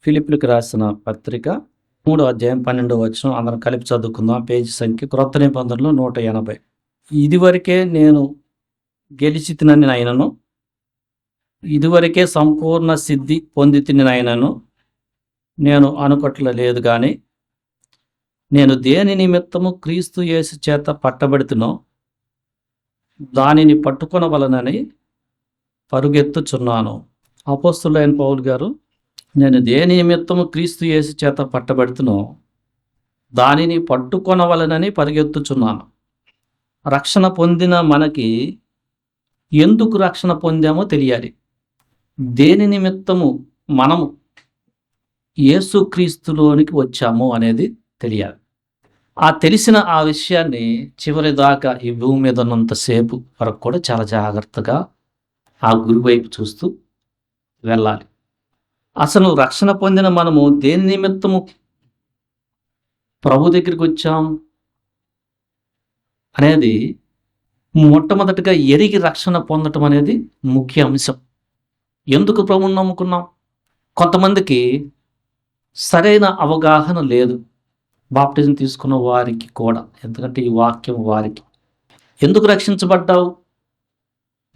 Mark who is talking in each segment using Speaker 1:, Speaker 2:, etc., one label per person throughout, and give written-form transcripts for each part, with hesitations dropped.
Speaker 1: ఫిలిప్పీయులకు రాసిన పత్రిక 3వ అధ్యాయం 12వ వచనం అందరం కలిపి చదువుకుందాం. పేజీ సంఖ్య క్రొత్త నిబంధనలో 180. ఇదివరకే నేను గెలిచితినని ఆయనను, ఇదివరకే సంపూర్ణ సిద్ధి పొందితిని ఆయనను నేను అనుకోవట్లేదు. కానీ నేను దేని నిమిత్తము క్రీస్తు యేసు చేత పట్టబడుతునో దానిని పట్టుకొనవలనని పరుగెత్తుచున్నాను. అపోస్తలుడైన పౌలు గారు, నేను దేని నిమిత్తము క్రీస్తు యేసు చేత పట్టబడుతునో దానిని పట్టుకొనవలనని పరిగెత్తుచున్నాను. రక్షణ పొందిన మనకి ఎందుకు రక్షణ పొందామో తెలియాలి. దేని నిమిత్తము మనము యేసుక్రీస్తులోనికి వచ్చాము అనేది తెలియాలి. తెలిసిన ఆ విషయాన్ని చివరి దాకా ఈ భూమి మీద ఉన్నంతసేపు వరకు కూడా చాలా జాగ్రత్తగా ఆ గురి వైపు చూస్తూ వెళ్ళాలి. అసలు రక్షణ పొందిన మనము దేని నిమిత్తము ప్రభు దగ్గరికి వచ్చాం అనేది మొట్టమొదటిగా ఎరిగి రక్షణ పొందటం అనేది ముఖ్య అంశం. ఎందుకు ప్రభువుని నమ్ముకున్నాం? కొంతమందికి సరైన అవగాహన లేదు. బాప్టిజం తీసుకున్న వారికి కూడా, ఎందుకంటే ఈ వాక్యం వారికి, ఎందుకు రక్షించబడ్డావు,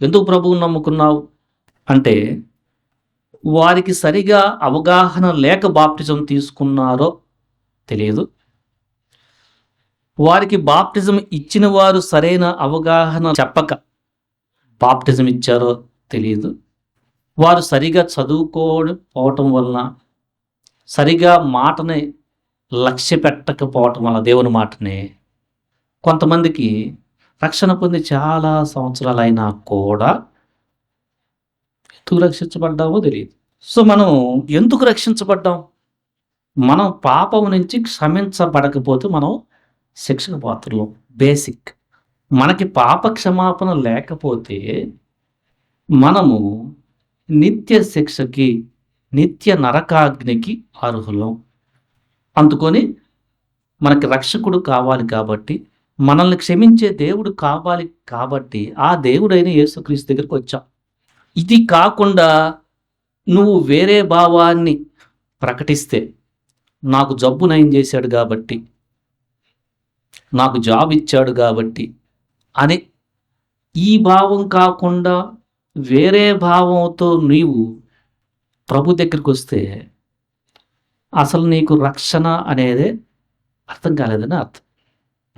Speaker 1: ఎందుకు ప్రభువుని నమ్ముకున్నావు అంటే వారికి సరిగా అవగాహన లేక బాప్టిజం తీసుకున్నారో తెలియదు. వారికి బాప్టిజం ఇచ్చిన వారు సరైన అవగాహన చెప్పక బాప్టిజం ఇచ్చారో తెలియదు. వారు సరిగా చదువుకోకపోవటం వలన, సరిగా మాటని లక్ష్య పెట్టకపోవటం వల్ల, దేవుని మాటని, కొంతమందికి రక్షణ పొంది చాలా సంవత్సరాలైనా కూడా ఎందుకు రక్షించబడ్డామో తెలియదు. సో మనం ఎందుకు రక్షించబడ్డాం? మనం పాపం నుంచి క్షమించబడకపోతే మనం శిక్షకు పాత్రలు. బేసిక్. మనకి పాప క్షమాపణ లేకపోతే మనము నిత్య శిక్షకి, నిత్య నరకాగ్నికి అర్హులం. అందుకొని మనకి రక్షకుడు కావాలి కాబట్టి, మనల్ని క్షమించే దేవుడు కావాలి కాబట్టి ఆ దేవుడైన యేసుక్రీస్తు దగ్గరికి వచ్చాం. ఇది కాకుండా నువ్వు వేరే భావాన్ని ప్రకటిస్తే, నాకు జబ్బు నయం చేశాడు కాబట్టి, నాకు జాబ్ ఇచ్చాడు కాబట్టి అని ఈ భావం కాకుండా వేరే భావంతో నీవు ప్రభు దగ్గరికి వస్తే అసలు నీకు రక్షణ అనేది అర్థం కాలేదని అర్థం.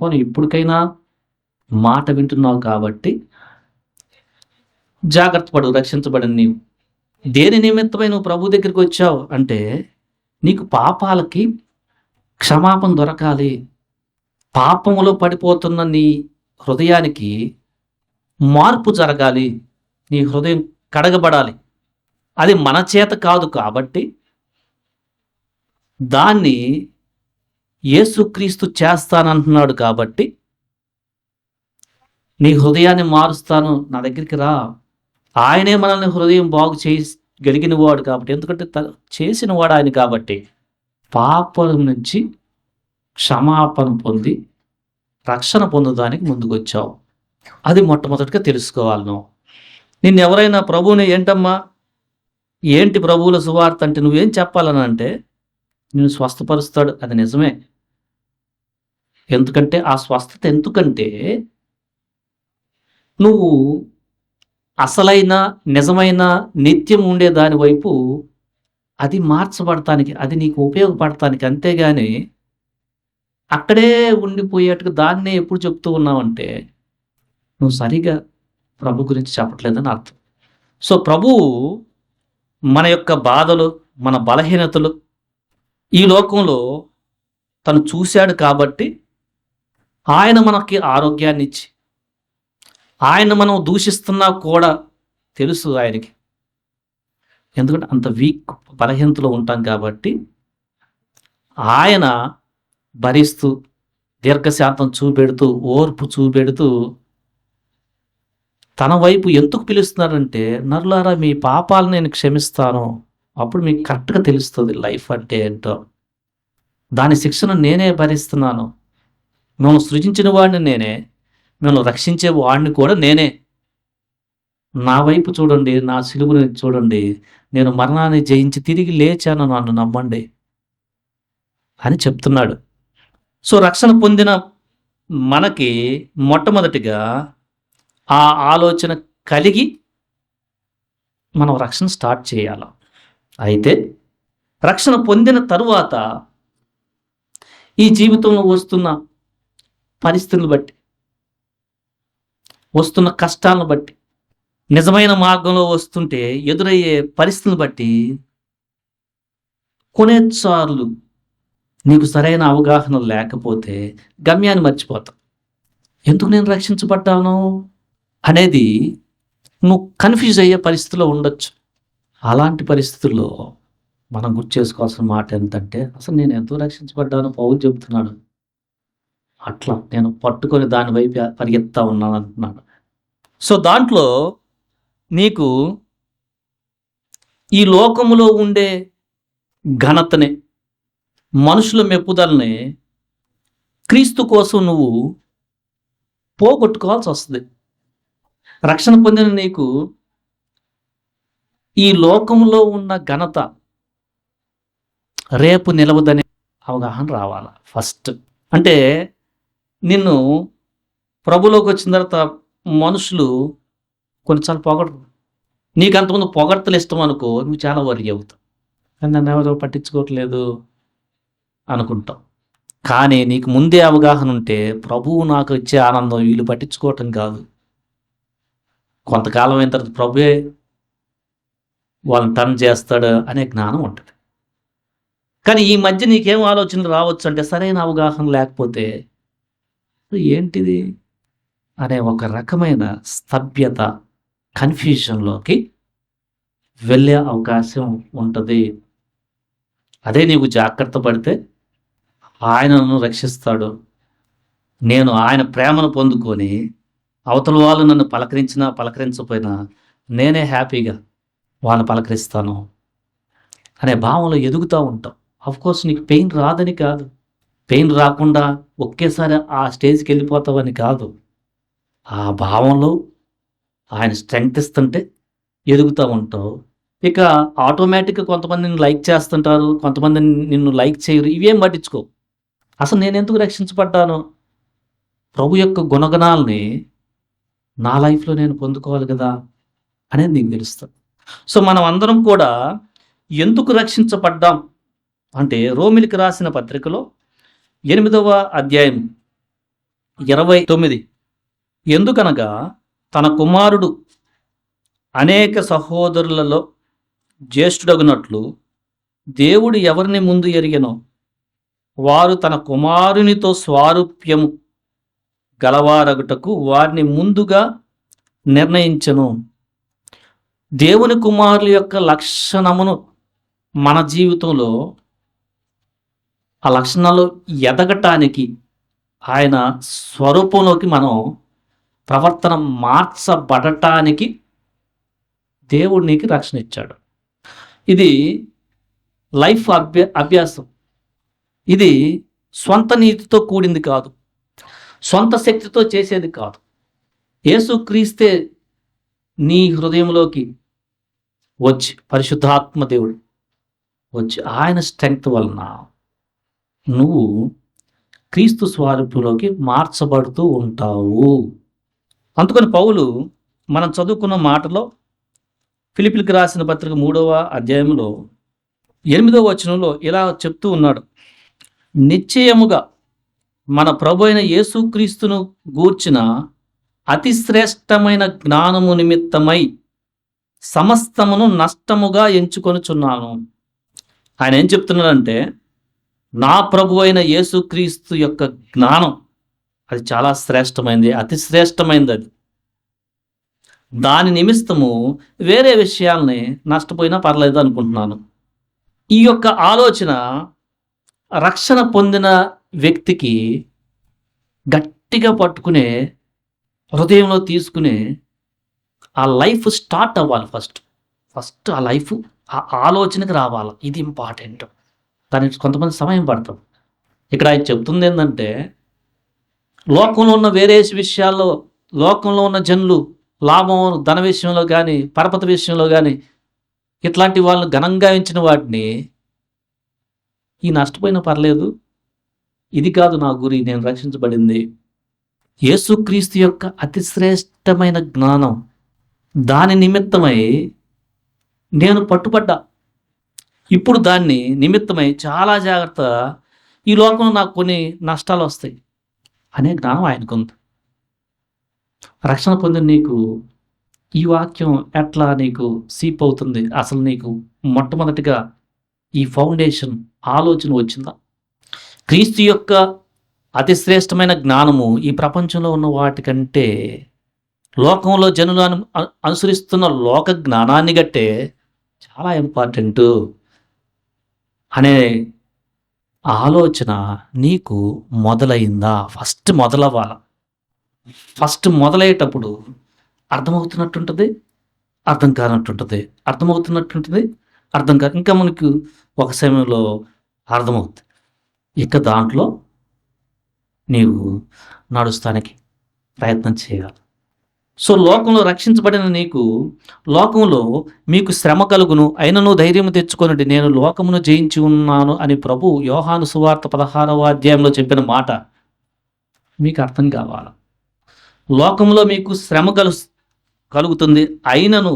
Speaker 1: పోనీ ఇప్పటికైనా మాట వింటున్నావు కాబట్టి జాగ్రత్త పడు, రక్షించబడని నీవు. దేని నిమిత్తమై నువ్వు ప్రభు దగ్గరికి వచ్చావు అంటే నీకు పాపాలకి క్షమాపణ దొరకాలి. పాపములో పడిపోతున్న నీ హృదయానికి మార్పు జరగాలి. నీ హృదయం కడగబడాలి. అది మన చేత కాదు కాబట్టి దాన్ని యేసుక్రీస్తు చేస్తానంటున్నాడు కాబట్టి, నీ హృదయాన్ని మారుస్తాను, నా దగ్గరికి రా. ఆయనే మనల్ని హృదయం బాగు చేయగలిగిన వాడు కాబట్టి, ఎందుకంటే చేసిన వాడు ఆయన కాబట్టి, పాపం నుంచి క్షమాపణ పొంది రక్షణ పొందడానికి ముందుకు వచ్చావు. అది మొట్టమొదటిగా తెలుసుకోవాలి. నువ్వు నిన్నెవరైనా ప్రభువుని ఏంటమ్మా, ఏంటి ప్రభువుల సువార్త అంటే నువ్వేం చెప్పాలని అంటే నేను స్వస్థపరుస్తాడు. అది నిజమే. ఎందుకంటే ఆ స్వస్థత ఎందుకంటే నువ్వు అసలైన నిజమైన నిత్యం ఉండే దాని వైపు అది మార్చబడటానికి, అది నీకు ఉపయోగపడటానికి. అంతేగాని అక్కడే ఉండిపోయేట్టుగా దాన్నే ఎప్పుడు చెప్తూ ఉన్నావంటే నువ్వు సరిగా ప్రభు గురించి చెప్పట్లేదని అర్థం. సో ప్రభువు మన యొక్క బాధలు, మన బలహీనతలు ఈ లోకంలో తను చూశాడు కాబట్టి ఆయన మనకి ఆరోగ్యాన్ని ఇచ్చి, ఆయన మనం దూషిస్తున్నా కూడా తెలుసు ఆయనకి. ఎందుకంటే అంత వీక్, బలహీనతలో ఉంటాం కాబట్టి ఆయన భరిస్తూ, దీర్ఘశాంతం చూపెడుతూ, ఓర్పు చూపెడుతూ తన వైపు ఎందుకు పిలుస్తున్నారంటే, నరులారా మీ పాపాలను నేను క్షమిస్తాను, అప్పుడు మీకు కరెక్ట్గా తెలుస్తుంది లైఫ్ అంటే ఏంటో. దాని శిక్షను నేనే భరిస్తున్నాను. మేము సృజించిన వాడిని నేనే, మేము రక్షించే వాడిని కూడా నేనే. నా వైపు చూడండి, నా సిలువని చూడండి. నేను మరణాన్ని జయించి తిరిగి లేచాను, నన్ను నమ్మండి అని చెప్తున్నాడు. సో, రక్షణ పొందిన మనకి మొట్టమొదటిగా ఆ ఆలోచన కలిగి మనం రక్షణ స్టార్ట్ చేయాల. అయితే రక్షణ పొందిన తరువాత ఈ జీవితంలో వస్తున్న పరిస్థితులను బట్టి, వస్తున్న కష్టాలను బట్టి, నిజమైన మార్గంలో వస్తుంటే ఎదురయ్యే పరిస్థితులను బట్టి కొన్నిసార్లు నీకు సరైన అవగాహన లేకపోతే గమ్యాన్ని మర్చిపోతావు. ఎందుకు నేను రక్షించబడ్డాను అనేది నువ్వు కన్ఫ్యూజ్ అయ్యే పరిస్థితిలో ఉండొచ్చు. అలాంటి పరిస్థితుల్లో మనం గుర్తు చేసుకోవాల్సిన మాట ఏంటంటే, అసలు నేను ఎందుకు రక్షించబడ్డానో పౌలు చెబుతున్నాడు. అట్లా నేను పట్టుకొని దాని వైపు పరిగెత్తా ఉన్నాను అంటున్నాడు. సో, దాంట్లో నీకు ఈ లోకములో ఉండే ఘనతని, మనుషుల మెప్పుదలని క్రీస్తు కోసం నువ్వు పోగొట్టుకోవాల్సి వస్తుంది. రక్షణ పొందిన నీకు ఈ లోకంలో ఉన్న ఘనత రేపు నిలవదనే అవగాహన రావాలి ఫస్ట్. అంటే నిన్ను ప్రభులోకి వచ్చిన తర్వాత మనుషులు కొన్నిసార్లు పొగడరు. నీకు అంతకుముందు పొగడ్తలు ఇష్టం అనుకో, నువ్వు చాలా వరి అవుతావు. కానీ నన్ను ఎవరో పట్టించుకోవట్లేదు అనుకుంటావు. కానీ నీకు ముందే అవగాహన ఉంటే ప్రభువు నాకు ఇచ్చే ఆనందం వీళ్ళు పట్టించుకోవటం కాదు, కొంతకాలం అయిన తర్వాత ప్రభువే వాళ్ళని టర్న్ చేస్తాడు అనే జ్ఞానం ఉంటుంది. కానీ ఈ మధ్య నీకేం ఆలోచనలు రావచ్చు అంటే, సరైన అవగాహన లేకపోతే ఏంటిది అనే ఒక రకమైన స్తబ్యత, కన్ఫ్యూజన్లోకి వెళ్ళే అవకాశం ఉంటుంది. అదే నీకు జాగ్రత్త పడితే ఆయన నన్ను రక్షిస్తాడు. నేను ఆయన ప్రేమను పొందుకొని అవతల వాళ్ళు నన్ను పలకరించినా పలకరించకపోయినా నేనే హ్యాపీగా వాళ్ళని పలకరిస్తాను అనే భావంలో ఎదుగుతూ ఉంటాం. అఫ్కోర్స్ నీకు పెయిన్ రాదని కాదు, పెయిన్ రాకుండా ఒకేసారి ఆ స్టేజ్కి వెళ్ళిపోతావని కాదు. ఆ భావంలో ఆయన స్ట్రెంగ్త్ ఇస్తుంటే ఎదుగుతూ ఉంటావు. ఇక ఆటోమేటిక్గా కొంతమంది నిన్ను లైక్ చేస్తుంటారు, కొంతమంది నిన్ను లైక్ చేయరు, ఇవేం పట్టించుకో. అసలు నేను ఎందుకు రక్షించబడ్డాను? ప్రభు యొక్క గుణగణాలని నా లైఫ్లో నేను పొందుకోవాలి కదా అనేది నీకు తెలుస్తుంది. సో, మనం అందరం కూడా ఎందుకు రక్షించబడ్డాం అంటే, రోమిలికి రాసిన పత్రికలో 8వ అధ్యాయం 29, ఎందుకనగా తన కుమారుడు అనేక సహోదరులలో జ్యేష్ఠుడగునట్లు దేవుడు ఎవరిని ముందు ఎరిగెనో వారు తన కుమారునితో స్వారూప్యము గలవారగుటకు వారిని ముందుగా నిర్ణయించెను. దేవుని కుమారుల యొక్క లక్షణమును మన జీవితంలో ఆ లక్షణాలు ఎదగటానికి, ఆయన స్వరూపంలోకి మనం ప్రవర్తన మార్చబడటానికి దేవుడు నీకు రక్షణ ఇచ్చాడు. ఇది లైఫ్ అభ్యాసం. ఇది స్వంత నీతితో కూడింది కాదు, సొంత శక్తితో చేసేది కాదు. యేసుక్రీస్తే నీ హృదయంలోకి వచ్చి, పరిశుద్ధాత్మ దేవుడు వచ్చి ఆయన స్ట్రెంగ్త్ వలన నువ్వు క్రీస్తు స్వరూపంలోకి మార్చబడుతూ ఉంటావు. అందుకని పౌలు మనం చదువుకున్న మాటలో ఫిలిప్పీలకు రాసిన పత్రిక 3వ అధ్యాయంలో 8వ వచనంలో ఇలా చెప్తూ ఉన్నాడు, నిశ్చయముగా మన ప్రభు అయిన యేసుక్రీస్తును గూర్చిన అతి శ్రేష్టమైన జ్ఞానము నిమిత్తమై సమస్తమును నష్టముగా ఎంచుకొనుచున్నాను. ఆయన ఏం చెప్తున్నాడంటే, నా ప్రభు అయిన యేసుక్రీస్తు యొక్క జ్ఞానం అది చాలా శ్రేష్టమైంది, అతి శ్రేష్టమైంది. అది దాని నిమిత్తము వేరే విషయాల్ని నష్టపోయినా పర్లేదు అనుకుంటున్నాను. ఈ యొక్క ఆలోచన రక్షణ పొందిన వ్యక్తికి గట్టిగా పట్టుకునే, హృదయంలో తీసుకునే ఆ లైఫ్ స్టార్ట్ అవ్వాలి. ఫస్ట్ ఆ లైఫ్, ఆ ఆలోచనకి రావాలి. ఇది ఇంపార్టెంట్. దానికి కొంతమంది సమయం పడుతుంది. ఇక్కడ ఆయన చెప్తుంది ఏంటంటే, లోకంలో ఉన్న వేరే విషయాల్లో లోకంలో ఉన్న జనులు లాభం, ధన విషయంలో కానీ, పరపతి విషయంలో కానీ, ఇట్లాంటి వాళ్ళు ఘనంగా ఎంచిన వాటిని ఈ నష్టపోయినా పర్లేదు, ఇది కాదు నా గురి, నేను రక్షించబడింది యేసుక్రీస్తు యొక్క అతి శ్రేష్టమైన జ్ఞానం. దాని నిమిత్తమై నేను పట్టుబడ్డా. ఇప్పుడు దాన్ని నిమిత్తమై చాలా జాగ్రత్త, ఈ లోకంలో నాకు కొన్ని నష్టాలు వస్తాయి అనే జ్ఞానం ఆయనకుంది. రక్షణ పొందిన నీకు ఈ వాక్యం ఎట్లా నీకు సీప్ అవుతుంది? అసలు నీకు మొట్టమొదటిగా ఈ ఫౌండేషన్ ఆలోచన వచ్చిందా? క్రీస్తు యొక్క అతి శ్రేష్టమైన జ్ఞానము ఈ ప్రపంచంలో ఉన్న వాటికంటే, లోకంలో జనులు అనుసరిస్తున్న లోక జ్ఞానాన్ని గట్టే చాలా ఇంపార్టెంటు అనే ఆలోచన నీకు మొదలైందా? ఫస్ట్ మొదలవ్వాలి. ఫస్ట్ మొదలయ్యేటప్పుడు అర్థమవుతున్నట్టుంటుంది, అర్థం కానట్టుంటుంది, అర్థమవుతున్నట్టుంటుంది, అర్థం కాదు. ఇంకా మనకు ఒక సమయంలో అర్థమవుతుంది. ఇక దాంట్లో నీవు నడుస్తానికి ప్రయత్నం చేయాలి. సో లోకంలో రక్షించబడిన నీకు, లోకంలో మీకు శ్రమ కలుగును, అయినను ధైర్యం తెచ్చుకొనుడి, నేను లోకమును జయించి ఉన్నాను అని ప్రభు యోహాను సువార్త 16వ అధ్యాయంలో చెప్పిన మాట మీకు అర్థం కావాలి. లోకంలో మీకు శ్రమ కలుగుతుంది, అయినను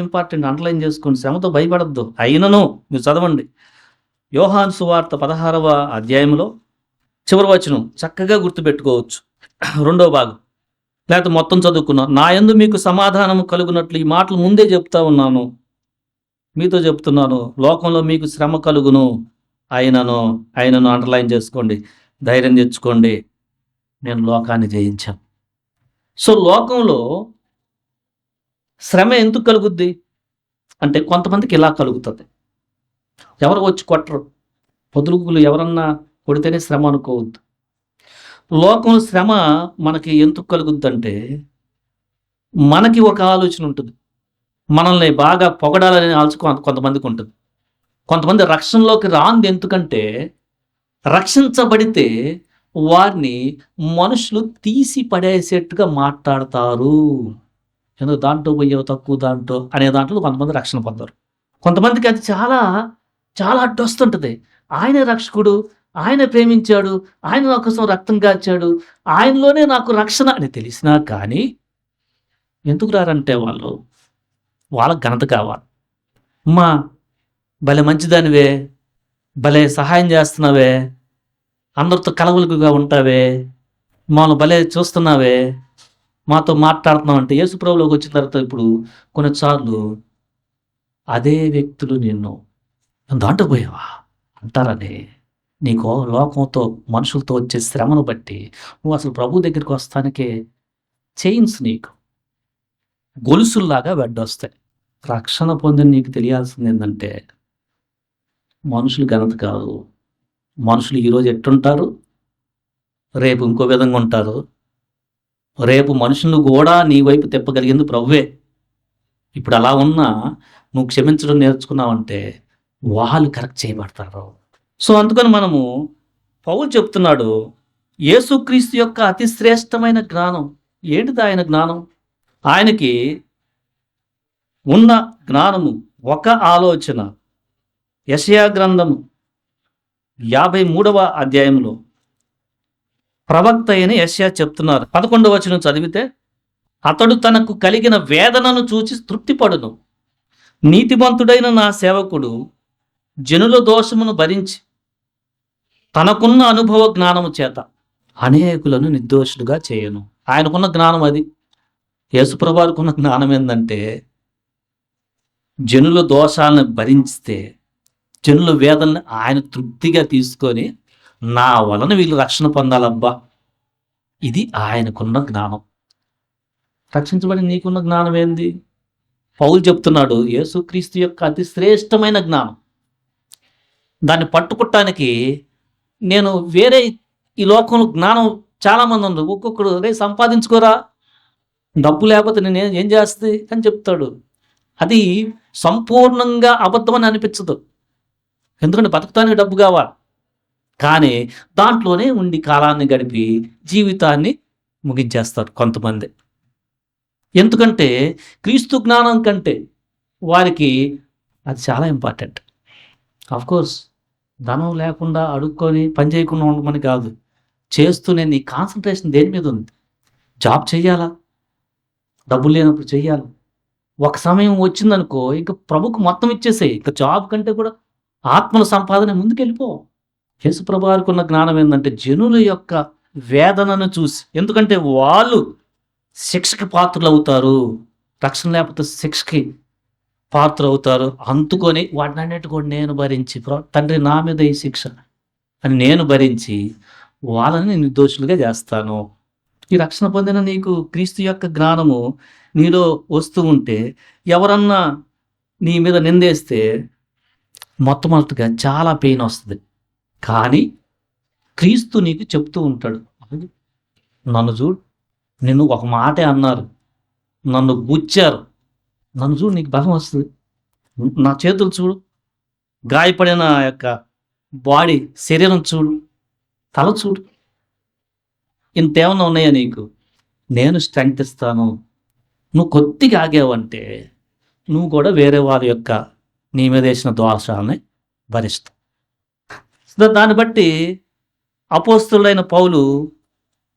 Speaker 1: ఇంపార్టెంట్, అండర్లైన్ చేసుకోండి. శ్రమతో భయపడద్దు. అయినను మీరు చదవండి. యోహాను సువార్త 16వ అధ్యాయంలో చివరి వచనం చక్కగా గుర్తుపెట్టుకోవచ్చు. 2వ భాగం లేకపోతే మొత్తం చదువుకున్నాం. నా యందు మీకు సమాధానము కలుగునట్లు ఈ మాటలు ముందే చెప్తా ఉన్నాను, మీతో చెప్తున్నాను. లోకంలో మీకు శ్రమ కలుగును, అయినను అండర్లైన్ చేసుకోండి, ధైర్యం తెచ్చుకోండి, నేను లోకాన్ని జయించాను. సో లోకంలో శ్రమ ఎందుకు కలుగుద్ది అంటే, కొంతమందికి ఇలా కలుగుతుంది. ఎవరు వచ్చి కొట్టరు, పొదులుగులు ఎవరన్నా కొడితేనే శ్రమ అనుకోవద్దు. లోకంలో శ్రమ మనకి ఎందుకు కలుగుద్ది అంటే, మనకి ఒక ఆలోచన ఉంటుంది, మనల్ని బాగా పొగడాలనే ఆలోచన కొంతమందికి ఉంటుంది. కొంతమంది రక్షణలోకి రాంది ఎందుకంటే, రక్షించబడితే వారిని మనుషులు తీసి పడేసేట్టుగా మాట్లాడతారు. ఎందుకు దాంట్లో పోయావు, తక్కువ దాంట్లో అనే దాంట్లో కొంతమంది రక్షణ పొందరు. కొంతమందికి అది చాలా చాలా అడ్డొస్తుంటుంది. ఆయనే రక్షకుడు, ఆయన ప్రేమించాడు, ఆయన నా కోసం రక్తం కాచాడు, ఆయనలోనే నాకు రక్షణ అని తెలిసినా కానీ ఎందుకు రారంటే, వాళ్ళకి ఘనత కావాలి. అమ్మా భలే మంచిదానివే, భలే సహాయం చేస్తున్నావే, అందరితో కలవలుగా ఉంటావే, మాను భలే చూస్తున్నావే, మాతో మాట్లాడుతున్నావు అంటే, యేసుప్రభులోకి వచ్చిన తర్వాత ఇప్పుడు కొన్నిసార్లు అదే వ్యక్తులు నిన్ను దాంట్లో పోయావా అంటారని, నీకు లోకంతో మనుషులతో వచ్చే శ్రమను బట్టి నువ్వు అసలు ప్రభు దగ్గరికి వస్తానికే చైన్స్ నీకు గొలుసుల్లాగా వెడ్డొస్తాయి. రక్షణ పొందిన నీకు తెలియాల్సింది ఏంటంటే, మనుషులు ఘనత కాదు. మనుషులు ఈరోజు ఎట్టుంటారు, రేపు ఇంకో విధంగా ఉంటారు. రేపు మనుషులను కూడా నీ వైపు తిప్పగలిగింది ప్రభువే. ఇప్పుడు అలా ఉన్నా నువ్వు క్షమించడం నేర్చుకున్నావంటే వాళ్ళు కరెక్ట్ చేయబడతారు. సో అందుకని మనము పౌలు చెప్తున్నాడు, యేసుక్రీస్తు యొక్క అతి శ్రేష్టమైన జ్ఞానం ఏంటిది? ఆయన జ్ఞానం, ఆయనకి ఉన్న జ్ఞానము ఒక ఆలోచన. యెషయా గ్రంథము 53వ అధ్యాయంలో ప్రవక్త అయిన యెషయా చెప్తున్నారు. 11వ వచనం చదివితే, అతడు తనకు కలిగిన వేదనను చూచి తృప్తిపడును, నీతిమంతుడైన నా సేవకుడు జనుల దోషమును భరించి తనకున్న అనుభవ జ్ఞానము చేత అనేకులను నిర్దోషులుగా చేయను. ఆయనకున్న జ్ఞానం అది. యేసుప్రభువుకున్న జ్ఞానం ఏంటంటే, జనుల దోషాలను భరిస్తే, జనుల వేదనని ఆయన తృప్తిగా తీసుకొని నా వలన వీళ్ళు రక్షణ పొందాలబ్బా, ఇది ఆయనకున్న జ్ఞానం. రక్షించబడి నీకున్న జ్ఞానం ఏంది? పౌలు చెప్తున్నాడు, యేసుక్రీస్తు యొక్క అతి శ్రేష్టమైన జ్ఞానం. దాన్ని పట్టుకోవటానికి నేను వేరే ఈ లోకంలో జ్ఞానం చాలామంది ఉన్నారు. ఒక్కొక్కడు రే సంపాదించుకోరా, డబ్బు లేకపోతే నేను ఏం చేస్తుంది అని చెప్తాడు. అది సంపూర్ణంగా అబద్ధమని అనిపించదు, ఎందుకంటే బతకటానికి డబ్బు కావాలి. కానీ దాంట్లోనే ఉండి కాలాన్ని గడిపి జీవితాన్ని ముగించేస్తారు కొంతమంది. ఎందుకంటే క్రీస్తు జ్ఞానం కంటే వారికి అది చాలా ఇంపార్టెంట్. కోర్స్ ధనం లేకుండా అడుక్కొని పని చేయకుండా ఉండమని కాదు. చేస్తూనే నీ కాన్సంట్రేషన్ దేని మీద ఉంది? జాబ్ చెయ్యాలా? డబ్బులు లేనప్పుడు చెయ్యాలి. ఒక సమయం వచ్చిందనుకో ఇంక ప్రభుకు మొత్తం ఇచ్చేసేయి. ఇంక జాబ్ కంటే కూడా ఆత్మల సంపాదన ముందుకెళ్ళిపో. యేసుప్రభు వారికున్న జ్ఞానం ఏందంటే జనుల యొక్క వేదనను చూసి, ఎందుకంటే వాళ్ళు శిక్షకి పాత్రులవుతారు. రక్షణ లేకపోతే శిక్షకి పాత్రులవుతారు. అందుకొని వాటినన్నిటి కూడా నేను భరించి తండ్రి నా మీద ఈ శిక్ష అని నేను భరించి వాళ్ళని నిర్దోషులుగా చేస్తాను. ఈ రక్షణ పొందిన నీకు క్రీస్తు యొక్క జ్ఞానము నీలో వస్తూ ఉంటే ఎవరన్నా నీ మీద నిందేస్తే మొట్టమొదటిగా చాలా పెయిన్ వస్తుంది. కానీ క్రీస్తు నీకు చెప్తూ ఉంటాడు, నన్ను చూడు, నిన్ను ఒక మాటే అన్నారు, నన్ను గుచ్చారు, నన్ను చూడు, నీకు బలం వస్తుంది. నా చేతులు చూడు, గాయపడిన యొక్క బాడీ శరీరం చూడు, తల చూడు, ఇంతేమన్నా ఉన్నాయా నీకు? నేను స్ట్రెంగ్త్ ఇస్తాను. నువ్వు కొద్దిగా ఆగావంటే నువ్వు కూడా వేరే వారి యొక్క నీ మీద వేసిన దోషాలని భరిస్తావు. దాన్ని బట్టి అపోస్తలుడైన పౌలు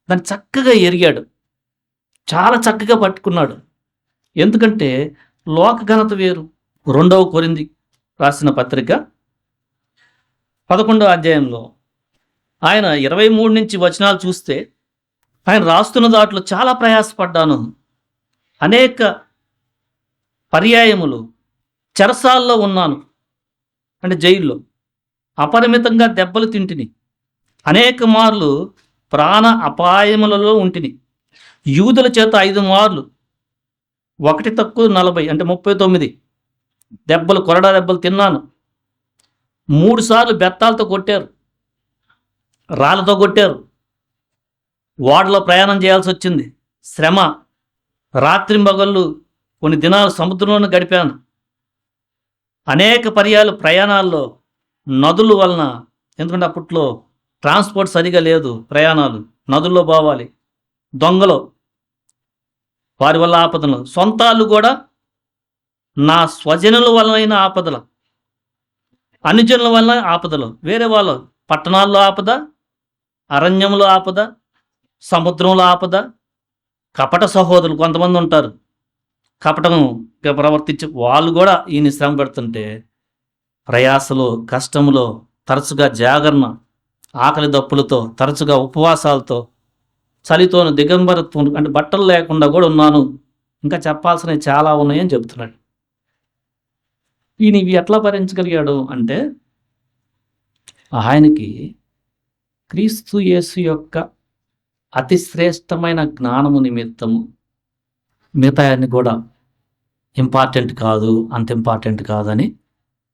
Speaker 1: దాన్ని చక్కగా ఎరిగాడు, చాలా చక్కగా పట్టుకున్నాడు. ఎందుకంటే లోక ఘనత వేరు. 2వ కొరింథీ రాసిన పత్రిక 11వ అధ్యాయంలో ఆయన 23 నుంచి వచనాలు చూస్తే ఆయన రాస్తున్న దాంట్లో చాలా ప్రయాసపడ్డాను, అనేక పర్యాయములు చెరసాల్లో ఉన్నాను, అంటే జైల్లో అపరిమితంగా దెబ్బలు తింటిని, అనేక మార్లు ప్రాణ అపాయములలో ఉంటిని, యూదుల చేత 5 మార్లు 1 తక్కువ 40 అంటే 39 దెబ్బలు, కొరడా దెబ్బలు తిన్నాను. 3 సార్లు బెత్తాలతో కొట్టారు, రాళ్ళతో కొట్టారు, ఓడలో ప్రయాణం చేయాల్సి వచ్చింది, శ్రమ, రాత్రింబగళ్ళు కొన్ని దినాలు సముద్రంలోనే గడిపాను. అనేక పర్యాలు ప్రయాణాల్లో నదుల వలన, ఎందుకంటే అప్పట్లో ట్రాన్స్పోర్ట్ సరిగా లేదు, ప్రయాణాలు నదుల్లో పోవాలి, దొంగలు వారి వల్ల ఆపదలు, సొంతాలు కూడా నా స్వజనుల వలన ఆపదలు, అన్యజనుల వల్ల ఆపదలు, వేరే వాళ్ళు పట్టణాల్లో ఆపద, అరణ్యంలో ఆపద, సముద్రంలో ఆపద, కపట సహోదరులు కొంతమంది ఉంటారు, కపటంగా ప్రవర్తించి వాళ్ళు కూడా ఈయన శ్రమ పెడుతుంటే ప్రయాసలో, కష్టములో, తరచుగా జాగరణ, ఆకలి దప్పులతో, తరచుగా ఉపవాసాలతో, చలితోను, దిగంబరత్వం, అంటే బట్టలు లేకుండా కూడా ఉన్నాను, ఇంకా చెప్పాల్సినవి చాలా ఉన్నాయని చెబుతున్నాడు. ఈయన ఇవి ఎట్లా భరించగలిగాడు అంటే ఆయనకి క్రీస్తు యేసు యొక్క అతి శ్రేష్టమైన జ్ఞానము నిమిత్తము మిగతా అన్ని కూడా ఇంపార్టెంట్ కాదు, అంత ఇంపార్టెంట్ కాదని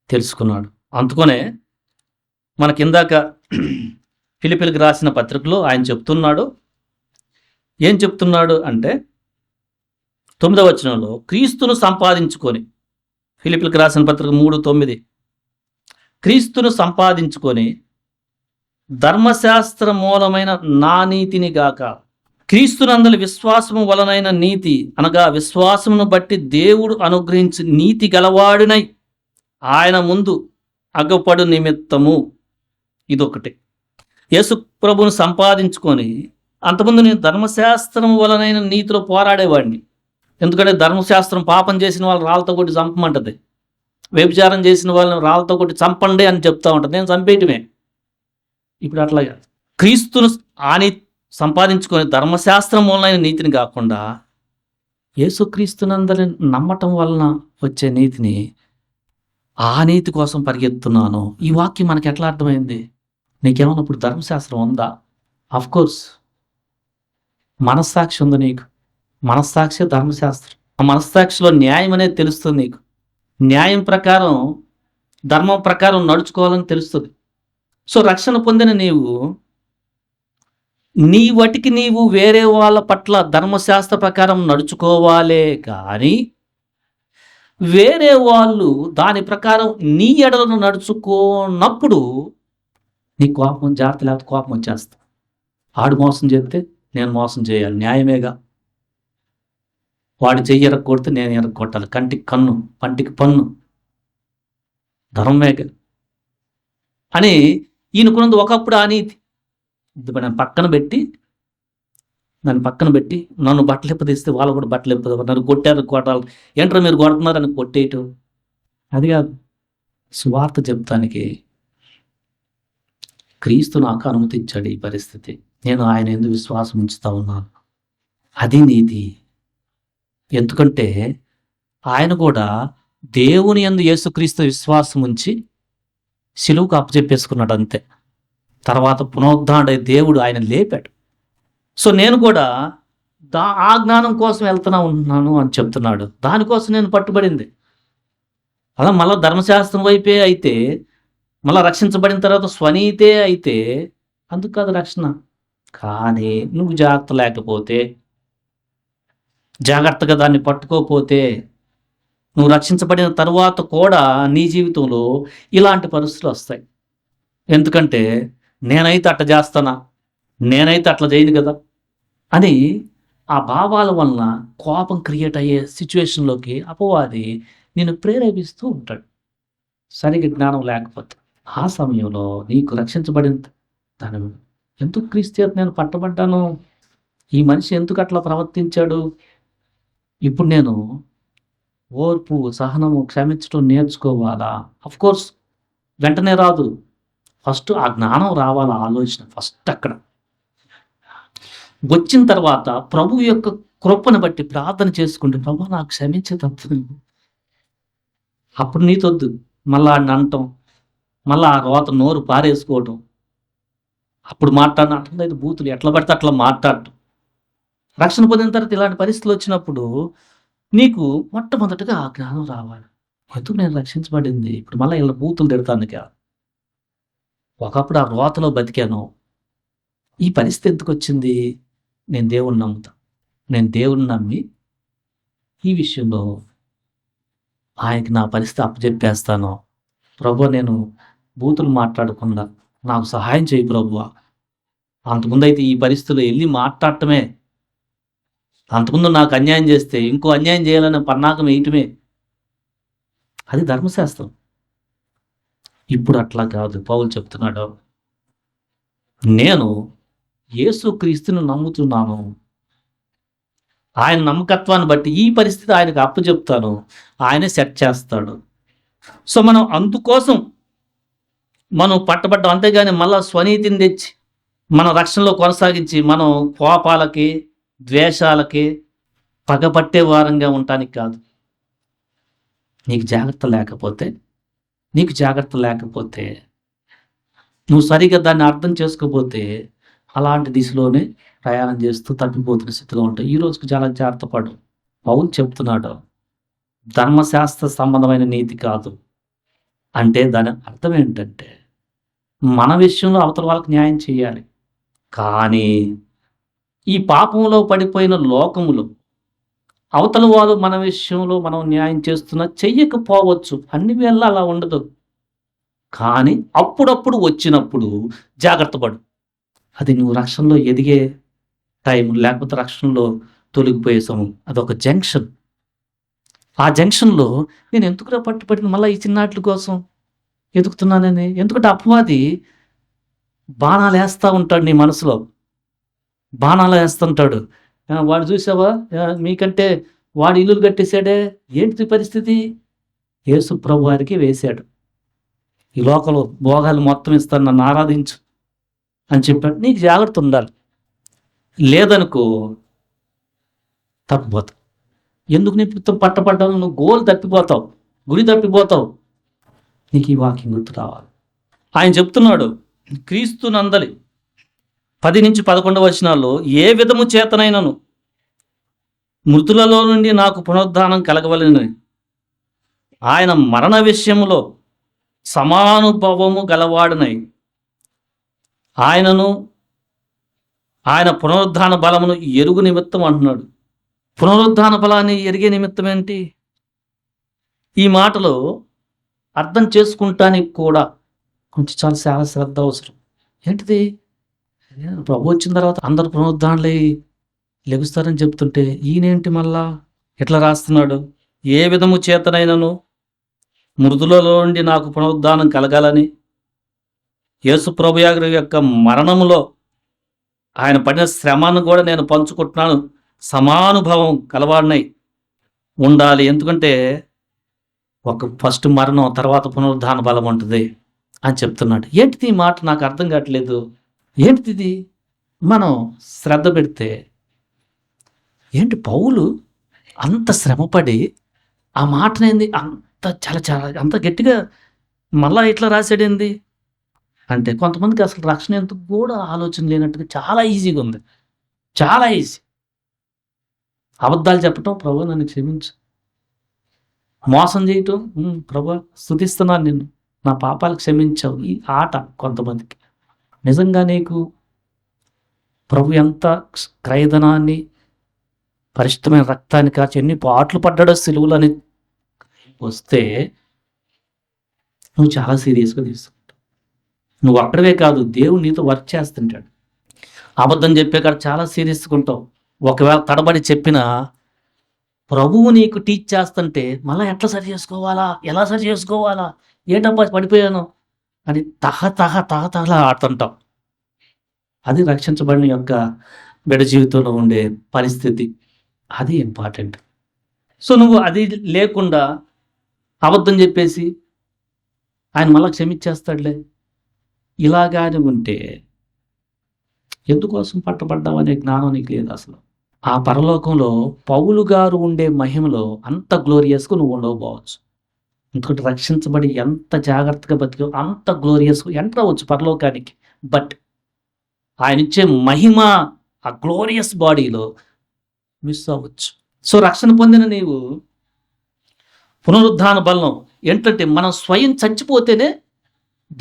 Speaker 1: తెలుసుకున్నాడు. అందుకనే మనకి ఇందాక ఫిలిప్పీలకు రాసిన పత్రికలో ఆయన చెప్తున్నాడు, ఏం చెప్తున్నాడు అంటే 9వ వచనంలో క్రీస్తును సంపాదించుకొని, ఫిలిప్పీలకు రాసిన పత్రిక 3:9, క్రీస్తును సంపాదించుకొని ధర్మశాస్త్ర మూలమైన నా నీతిని గాక క్రీస్తునందలి విశ్వాసము వలనైన నీతి, అనగా విశ్వాసమును బట్టి దేవుడు అనుగ్రహించి నీతి గలవాడునై ఆయన ముందు అగపడు నిమిత్తము. ఇదొకటి. యేసు ప్రభువును సంపాదించుకొని, అంతకుముందు నేను ధర్మశాస్త్రం వలనైన నీతిలో పోరాడేవాడిని. ఎందుకంటే ధర్మశాస్త్రం పాపం చేసిన వాళ్ళు రాళ్ళతో కొట్టి చంపమంటది, వ్యభిచారం చేసిన వాళ్ళని రాళ్ళతో కొట్టి చంపండి అని చెప్తా ఉంటుంది, నేను చంపేయటమే. ఇప్పుడు అట్లాగా క్రీస్తును సంపాదించుకొని ధర్మశాస్త్రం మూలమైన నీతిని కాకుండా యేసుక్రీస్తునందరి నమ్మటం వలన వచ్చే నీతిని, ఆ నీతి కోసం పరిగెత్తున్నాను. ఈ వాక్యం మనకి ఎట్లా అర్థమైంది? నీకేమన్నా ఇప్పుడు ధర్మశాస్త్రం ఉందా? కోర్స్ మనస్సాక్షి ఉంది నీకు. మనస్సాక్షి ధర్మశాస్త్రం. ఆ మనస్సాక్షిలో న్యాయం అనేది తెలుస్తుంది నీకు. న్యాయం ప్రకారం, ధర్మం ప్రకారం నడుచుకోవాలని తెలుస్తుంది. సో రక్షణ పొందిన నీవు నీ వాటికి నీవు వేరే వాళ్ళ పట్ల ధర్మశాస్త్ర ప్రకారం నడుచుకోవాలే కానీ వేరే వాళ్ళు దాని ప్రకారం నీ ఎడలను నడుచుకోనప్పుడు నీ కోపం, జాగ్రత్త లేకపోతే కోపం వచ్చేస్తా. ఆడు మోసం చేస్తే నేను మోసం చేయాలి, న్యాయమేగా. వాడి చెయ్యి ఎరగొడితే నేను ఎరగొట్టాలి. కంటికి కన్ను, పంటికి పన్ను, ధర్మమేగ అని ఈయనకున్నది ఒకప్పుడు ఆ నీతి. దాన్ని పక్కన పెట్టి నన్ను బట్టలు ఇప్పదీస్తే వాళ్ళు కూడా బట్టలు ఇప్పదు, నన్ను కొట్టారు కొట్టాలి, ఏంట్రా మీరు కొడుతున్నారని కొట్టేయటం. అది కాదు. సువార్త చెప్తానికి క్రీస్తు నాకు అనుమతించాడు ఈ పరిస్థితి. నేను ఆయన యందు విశ్వాసం ఉంచుతా ఉన్నాను. అది నీతి. ఎందుకంటే ఆయన కూడా దేవుని యందు యేసుక్రీస్తు విశ్వాసం ఉంచి సిలువుకు అప్పచెప్పేసుకున్నాడు అంతే. తర్వాత పునరుద్ధరణ దేవుడు ఆయన లేపాడు. సో నేను కూడా ఆ జ్ఞానం కోసం వెళ్తున్నా ఉంటున్నాను అని చెప్తున్నాడు. దానికోసం నేను పట్టుబడింది. అలా మళ్ళీ ధర్మశాస్త్రం వైపే అయితే, మళ్ళీ రక్షించబడిన తర్వాత స్వనీతే అయితే అందుకు కాదు రక్షణ. కానీ నువ్వు జాగ్రత్త లేకపోతే, జాగ్రత్తగా దాన్ని పట్టుకోకపోతే, నువ్వు రక్షించబడిన తరువాత కూడా నీ జీవితంలో ఇలాంటి పరిస్థితులు వస్తాయి. ఎందుకంటే నేనైతే అట్లా చేస్తానా, నేనైతే అట్లా చేయను కదా అని ఆ భావాల వలన కోపం క్రియేట్ అయ్యే సిచ్యువేషన్లోకి అపవాది నిన్ను ప్రేరేపిస్తూ ఉంటాడు. సరిగ్గా జ్ఞానం లేకపోతే ఆ సమయంలో నీకు రక్షించబడిన దాని ఎందుకు క్రీస్తు నేను పట్టబడ్డాను, ఈ మనిషి ఎందుకు అట్లా ప్రవర్తించాడు, ఇప్పుడు నేను ఓర్పు, సహనము, క్షమించడం నేర్చుకోవాలా? కోర్స్ వెంటనే రాదు. ఫస్ట్ ఆ జ్ఞానం రావాలా, ఆలోచన ఫస్ట్ అక్కడ వచ్చిన తర్వాత ప్రభు యొక్క కృపను బట్టి ప్రార్థన చేసుకుంటే, ప్రభు నాకు క్షమించే తప్పు, అప్పుడు నీతొద్దు మళ్ళా ఆడిని అంటాం, మళ్ళీ ఆ రోత నోరు పారేసుకోవటం, అప్పుడు మాట్లాడిన బూతులు ఎట్లా పడితే అట్లా మాట్లాడటం. రక్షణ పొందిన తర్వాత ఇలాంటి పరిస్థితులు వచ్చినప్పుడు నీకు మొట్టమొదటిగా ఆ జ్ఞానం రావాలి. ఎందుకు నేను రక్షించబడింది, ఇప్పుడు మళ్ళీ ఇలా బూతులు తిడతానుక, ఒకప్పుడు ఆ రోతలో బతికాను, ఈ పరిస్థితి ఎందుకు వచ్చింది, నేను దేవుణ్ణి నమ్ముతా, నేను దేవుణ్ణి నమ్మి ఈ విషయంలో ఆయనకి నా పరిస్థితి అప్పచెప్పేస్తాను. ప్రభు నేను బూతులు మాట్లాడకుండా నాకు సహాయం చేయి ప్రభువా. అంతకుముందు అయితే ఈ పరిస్థితుల్లో వెళ్ళి మాట్లాడటమే, అంతకుముందు నాకు అన్యాయం చేస్తే ఇంకో అన్యాయం చేయాలనే పన్నాకం వేయటమే, అది ధర్మశాస్త్రం. ఇప్పుడు అట్లా కాదు. పౌలు చెప్తున్నాడు, నేను యేసుక్రీస్తును నమ్ముతున్నాను, ఆయన నమ్మకత్వాన్ని బట్టి ఈ పరిస్థితి ఆయనకు అప్పచెప్తాను, ఆయనే సెట్ చేస్తాడు. సో మనం అందుకోసం మనం పట్టబడ్డాం. అంతేగాని మళ్ళా స్వనీతిని తెచ్చి మన రక్షణలో కొనసాగించి మనం కోపాలకి, ద్వేషాలకి, పగపట్టే వారంగా ఉండటానికి కాదు. నీకు జాగ్రత్త లేకపోతే నువ్వు సరిగ్గా దాన్ని అర్థం చేసుకోకపోతే అలాంటి దిశలోనే ప్రయాణం చేస్తూ తప్పిపోతున్న స్థితిలో ఉంటాయి. ఈ రోజుకి చాలా జాగ్రత్త పడు. పౌలు చెప్తున్నాడు, ధర్మశాస్త్ర సంబంధమైన నీతి కాదు అంటే దాని అర్థం ఏంటంటే మన విషయంలో అవతల వాళ్ళకి న్యాయం చేయాలి. కానీ ఈ పాపంలో పడిపోయిన లోకములో అవతల వాళ్ళు మన విషయంలో మనం న్యాయం చేస్తున్నా చెయ్యకపోవచ్చు, అన్ని వేళ అలా ఉండదు. కానీ అప్పుడప్పుడు వచ్చినప్పుడు జాగ్రత్త పడు. అది నువ్వు రక్షణలో ఎదిగే టైం, లేకపోతే రక్షణలో తొలగిపోయే సమయం. అదొక జంక్షన్. ఆ జంక్షన్లో నేను ఎందుకురా పట్టుబడిన మళ్ళీ ఈ చిన్నాట్ల కోసం ఎదుగుతున్నానని. ఎందుకంటే అపవాది బాణాలు వేస్తూ ఉంటాడు నీ మనసులో, బాణాలు వేస్తుంటాడు. వాడు చూసావా, మీకంటే వాడు ఇల్లులు కట్టేశాడే, ఏంటి పరిస్థితి, యేసు ప్రభు వారికి వేశాడు, ఈ లోకంలో భోగాలు మొత్తం ఇస్తాను, నన్ను ఆరాధించు అని చెప్పాడు. నీకు జాగ్రత్త ఉండాలి, లేదనుకో తప్పిపోతావు. ఎందుకు నీ పట్టపడ్డావు, నువ్వు గోల్ తప్పిపోతావు, గురి తప్పిపోతావు. నీకు ఈ వాక్యం గుర్తు రావాలి. ఆయన చెప్తున్నాడు, క్రీస్తు నందలి 10-11 వచనాల్లో, ఏ విధము చేతనైనను మృతులలో నుండి నాకు పునరుద్ధానం కలగవలెనని ఆయన మరణ విషయములో సమానుభవము గలవాడునై ఆయనను ఆయన పునరుద్ధాన బలమును ఎరుగు నిమిత్తం అంటున్నాడు. పునరుద్ధాన బలాన్ని ఎరిగే నిమిత్తం ఏంటి? ఈ మాటలో అర్థం చేసుకుంటానికి కూడా కొంచెం చాలా శ్రద్ధ అవసరం. ఏంటిది, ప్రభు వచ్చిన తర్వాత అందరు పునరుద్ధానలే లెగుస్తారని చెప్తుంటే ఈయనేంటి మళ్ళా ఇట్లా రాస్తున్నాడు, ఏ విధము చేతనైనను మృదులలో నుండి నాకు పునరుద్ధానం కలగాలని యేసు ప్రభుయారి యొక్క మరణములో ఆయన పడిన శ్రమను కూడా నేను పంచుకుంటున్నాను, సమానుభవం కలవాడినై ఉండాలి. ఎందుకంటే ఒక ఫస్ట్ మరణం, తర్వాత పునరుద్ధాన బలం ఉంటుంది అని చెప్తున్నాడు. ఏంటిది ఈ మాట? నాకు అర్థం కావట్లేదు. ఏంటిది? మనం శ్రద్ధ పెడితే ఏంటి పౌలు అంత శ్రమపడి ఆ మాటనేంది అంత చాలా చాలా అంత గట్టిగా మళ్ళా ఇట్లా రాసాడేంది అంటే, కొంతమందికి అసలు రక్షణ ఎందుకు కూడా ఆలోచన లేనట్టుగా చాలా ఈజీగా ఉంది. చాలా ఈజీ. అబద్ధాలు చెప్పటం, ప్రభు నన్ను క్షమించు. మోసం చేయటం, ప్రభు స్తుతిస్తున్నాను నిన్ను, నా పాపాలు క్షమించావు. ఈ ఆట కొంతమందికి. నిజంగా నీకు ప్రభు ఎంత క్రయధనాన్ని, పరిశుద్ధమైన రక్తాన్ని కాచి ఎన్ని పాటలు పడ్డాడో సిలువలని వస్తే నువ్వు చాలా సీరియస్గా తీసుకుంటావు. నువ్వు అక్కడవే కాదు, దేవుడు నీతో వర్క్ చేస్తుంటాడు. అబద్ధం చెప్పే కాడ చాలా సీరియస్గా ఉంటావు. ఒకవేళ తడబడి చెప్పినా ప్రభువు నీకు టీచ్ చేస్తుంటే మళ్ళీ ఎట్లా సరి చేసుకోవాలా, ఎలా సరి చేసుకోవాలా, ఏంటబ్బా పడిపోయాను అని తహలా ఆడుతుంటాం. అది రక్షించబడిన యొక్క బిడ్డ జీవితంలో ఉండే పరిస్థితి. అది ఇంపార్టెంట్. సో నువ్వు అది లేకుండా అబద్ధం చెప్పేసి ఆయన మళ్ళీ క్షమించేస్తాడులే ఇలాగానే ఉంటే ఎందుకోసం పట్టబడ్డావు అనే జ్ఞానం నీకు లేదు అసలు. ఆ పరలోకంలో పౌలు గారు ఉండే మహిమలో అంత గ్లోరియస్గా నువ్వు ఉండకపోవచ్చు. ఎందుకంటే రక్షించబడి ఎంత జాగ్రత్తగా బతికో అంత గ్లోరియస్గా ఎంటర్ అవ్వచ్చు పరలోకానికి. బట్ ఆయన ఇచ్చే మహిమ ఆ గ్లోరియస్ బాడీలో మిస్ అవ్వచ్చు. సో రక్షణ పొందిన నీవు పునరుద్ధాన బలం ఏంటంటే, మనం స్వయం చచ్చిపోతేనే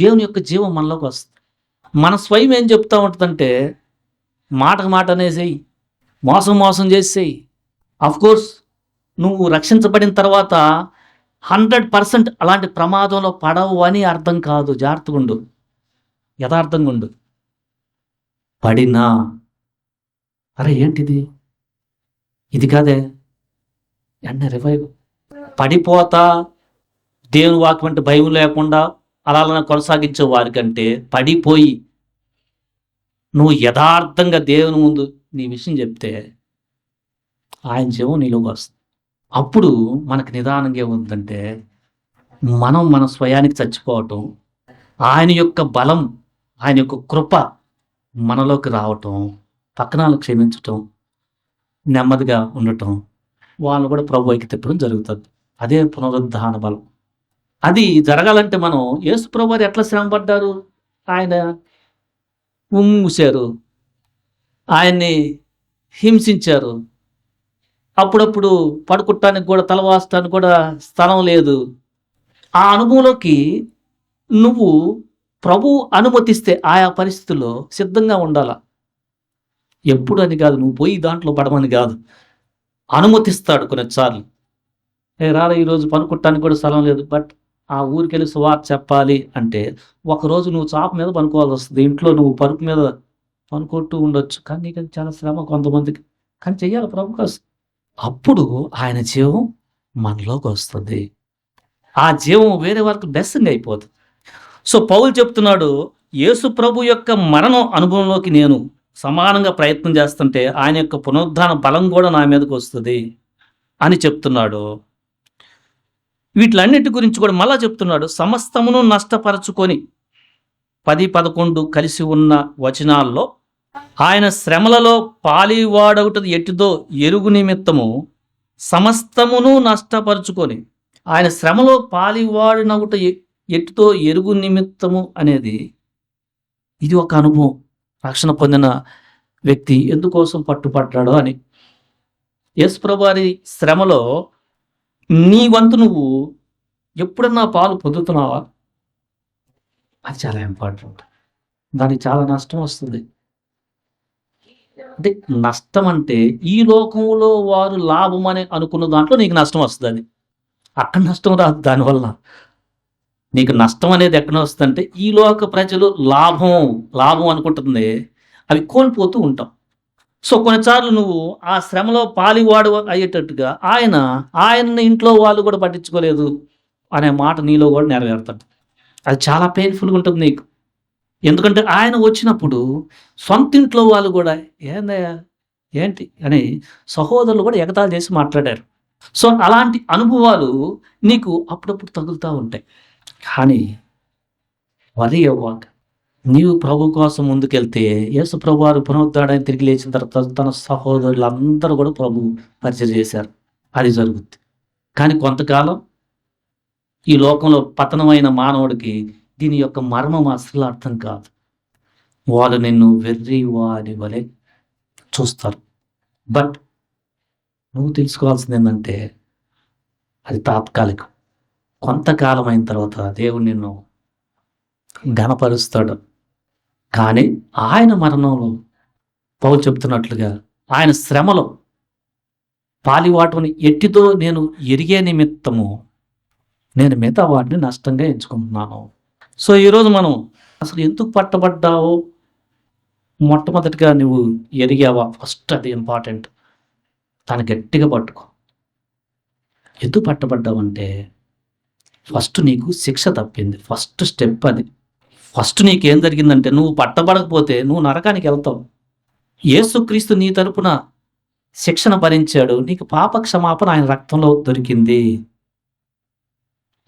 Speaker 1: దేవుని యొక్క జీవం మనలోకి వస్తుంది. మన స్వయం ఏం చెప్తా ఉంటుందంటే, మాటకు మాట అనేసేయి, మోసం చేసేయి. కోర్స్ నువ్వు రక్షించబడిన తర్వాత 100% అలాంటి ప్రమాదంలో పడవు అని అర్థం కాదు. జాగ్రత్తగా ఉండు, యథార్థంగా ఉండు. పడినా అరే ఏంటిది, ఇది కాదే ఎన్న రివైవ్. పడిపోతా దేవుని వాక్యం అంటే భయం లేకుండా అలా కొనసాగించే వారికంటే పడిపోయి నువ్వు యథార్థంగా దేవుని ముందు నీ విషయం చెప్తే ఆయన జీవం నీలోకి వస్తుంది. అప్పుడు మనకు నిదానంగా ఏముందంటే, మనం మన స్వయానికి చచ్చిపోవటం, ఆయన యొక్క బలం, ఆయన యొక్క కృప మనలోకి రావటం, పక్కనాలు క్షమించటం, నెమ్మదిగా ఉండటం, వాళ్ళు కూడా ప్రభువుకి తిప్పడం జరుగుతుంది. అదే పునరుద్ధాన బలం. అది జరగాలంటే మనం యేసు ప్రభువారు ఎట్లా శ్రమపడ్డారు? ఆయన ఉమ్మూశారు, ఆయన్ని హింసించారు, అప్పుడప్పుడు పడుకుంటానికి కూడా తలవాసటానికి కూడా స్థలం లేదు. ఆ అనుభవంలోకి నువ్వు ప్రభు అనుమతిస్తే ఆయా పరిస్థితుల్లో సిద్ధంగా ఉండాల. ఎప్పుడు అని కాదు, నువ్వు పోయి దాంట్లో పడమని కాదు, అనుమతిస్తాడు కొన్నిసార్లు. రారా ఈరోజు పనుకుంటానికి కూడా స్థలం లేదు, బట్ ఆ ఊరికి వెళ్ళి సువార్త చెప్పాలి అంటే ఒకరోజు నువ్వు చాప మీద పనుకోవాల్సి వస్తుంది. ఇంట్లో నువ్వు పరుపు మీద పనుకుంటూ ఉండొచ్చు, కానీ నీకు అది చాలా శ్రమ కొంతమందికి, కానీ చెయ్యాలి ప్రభు కోసం. అప్పుడు ఆయన జీవం మనలోకి వస్తుంది. ఆ జీవం వేరే వారికి బ్లెస్సింగ్ అయిపోతుంది. సో పౌలు చెప్తున్నాడు, యేసు ప్రభు యొక్క మరణం అనుభవంలోకి నేను సమానంగా ప్రయత్నం చేస్తుంటే ఆయన యొక్క పునరుద్ధాన బలం కూడా నా మీదకి వస్తుంది అని చెప్తున్నాడు. వీటిలన్నిటి గురించి కూడా మళ్ళా చెప్తున్నాడు. సమస్తమును నష్టపరచుకొని 10-11 కలిసి ఉన్న వచనాల్లో ఆయన శ్రమలలో పాలివాడవుట ఎట్టిదో ఎరుగు నిమిత్తము సమస్తమును నష్టపరుచుకొని, ఆయన శ్రమలో పాలివాడినవుట ఎట్టిదో ఎరుగు నిమిత్తము అనేది ఇది ఒక అనుభవం. రక్షణ పొందిన వ్యక్తి ఎందుకోసం పట్టుపడ్డాడో అని. యేసు ప్రభువారి శ్రమలో నీ వంతు నువ్వు ఎప్పుడన్నా పాలు పొందుతున్నావా? అది చాలా ఇంపార్టెంట్. దానికి చాలా నష్టం వస్తుంది. అంటే నష్టం అంటే ఈ లోకంలో వారు లాభం అని అనుకున్న దాంట్లో నీకు నష్టం వస్తుంది. అది అక్కడ నష్టం రాదు. దానివల్ల నీకు నష్టం అనేది ఎక్కడ వస్తుందంటే, ఈ లోక ప్రజలు లాభం అనుకుంటుంది, అవి కోల్పోతూ ఉంటాం. సో కొన్నిసార్లు నువ్వు ఆ శ్రమలో పాలివాడు అయ్యేటట్టుగా ఆయన్ని ఇంట్లో వాళ్ళు కూడా పట్టించుకోలేదు అనే మాట నీలో కూడా నెరవేరుతాడు. అది చాలా పెయిన్‌ఫుల్‌గా ఉంటుంది నీకు. ఎందుకంటే ఆయన వచ్చినప్పుడు సొంత ఇంట్లో వాళ్ళు కూడా "ఏందయ్యా? ఏంటి?" అని సహోదరులు కూడా ఎగతాళి చేసి మాట్లాడారు. సో అలాంటి అనుభవాలు నీకు అప్పుడప్పుడు తగులుతా ఉంటాయి. కానీ వరి అవ్వక నీవు ప్రభు కోసం ముందుకెళ్తే యేసు ప్రభువారు పునరుద్ధాడని తిరిగి లేచిన తర్వాత తన సహోదరులందరూ కూడా ప్రభు పరిచయం చేశారు. అది జరుగుద్ది. కానీ కొంతకాలం ఈ లోకంలో పతనమైన మానవుడికి దీని యొక్క మర్మం అస్సలు అర్థం కాదు. వాళ్ళు నిన్ను వెర్రివాడి వలె చూస్తారు. బట్ నువ్వు తెలుసుకోవాల్సిందేందంటే అది తాత్కాలికం. కొంతకాలం అయిన తర్వాత దేవుడు నిన్ను ఘనపరుస్తాడు. కానీ ఆయన మరణంలో పౌలు చెప్తున్నట్లుగా ఆయన శ్రమలో పాలివాటముని ఎట్టిదో నేను ఎరిగే నిమిత్తము నేను మిగతా వాటిని నష్టంగా ఎంచుకుంటున్నాను. సో ఈరోజు మనం అసలు ఎందుకు పట్టబడ్డావో మొట్టమొదటిగా నువ్వు ఎరిగావా? ఫస్ట్ అది ఇంపార్టెంట్. దాన్ని గట్టిగా పట్టుకో. ఎందుకు పట్టబడ్డావంటే ఫస్ట్ నీకు శిక్ష తప్పింది. ఫస్ట్ స్టెప్ అది. ఫస్ట్ నీకేం జరిగిందంటే నువ్వు పట్టబడకపోతే నువ్వు నరకానికి వెళ్తావు. యేసుక్రీస్తు నీ తరపున శిక్షణ భరించాడు. నీకు పాప క్షమాపణ ఆయన రక్తంలో దొరికింది.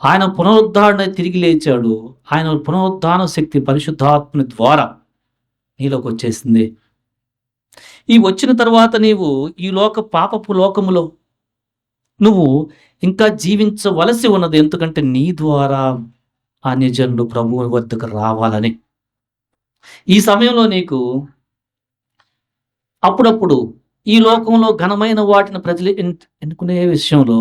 Speaker 1: ఆయన పునరుద్ధరణ తిరిగి లేచాడు. ఆయన పునరుద్ధాన శక్తి పరిశుద్ధాత్మని ద్వారా నీలోకి వచ్చేసింది. ఈ వచ్చిన తర్వాత నీవు ఈ పాపపు లోకములో నువ్వు ఇంకా జీవించవలసి ఉన్నది. ఎందుకంటే నీ ద్వారా అన్యజనులు ప్రభువు వద్దకు రావాలని. ఈ సమయంలో నీకు అప్పుడప్పుడు ఈ లోకంలో ఘనమైన వాటిని ప్రజలు ఎన్నుకునే విషయంలో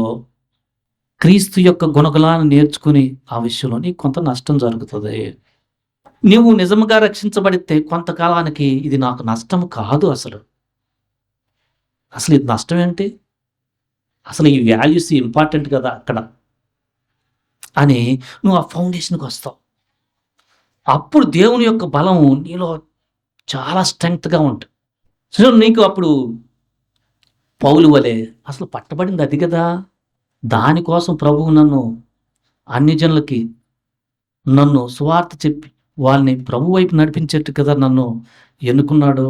Speaker 1: క్రీస్తు యొక్క గుణగణాలను నేర్చుకుని ఆ విషయంలో నీకు కొంత నష్టం జరుగుతుంది. నువ్వు నిజంగా రక్షించబడితే కొంతకాలానికి ఇది నాకు నష్టం కాదు. అసలు ఇది నష్టం ఏంటి? అసలు ఈ వాల్యూస్ ఇంపార్టెంట్ కదా అక్కడ అని నువ్వు ఆ ఫౌండేషన్కి వస్తావు. అప్పుడు దేవుని యొక్క బలం నీలో చాలా స్ట్రెంగ్త్గా ఉంటుంది. సో నీకు అప్పుడు పౌలు వలె అసలు పట్టబడింది అది కదా, దానికోసం ప్రభువు నన్ను అన్యజనులకి నన్ను సువార్త చెప్పి వాళ్ళని ప్రభు వైపు నడిపించేట్టు కదా నన్ను ఎన్నుకున్నాడు.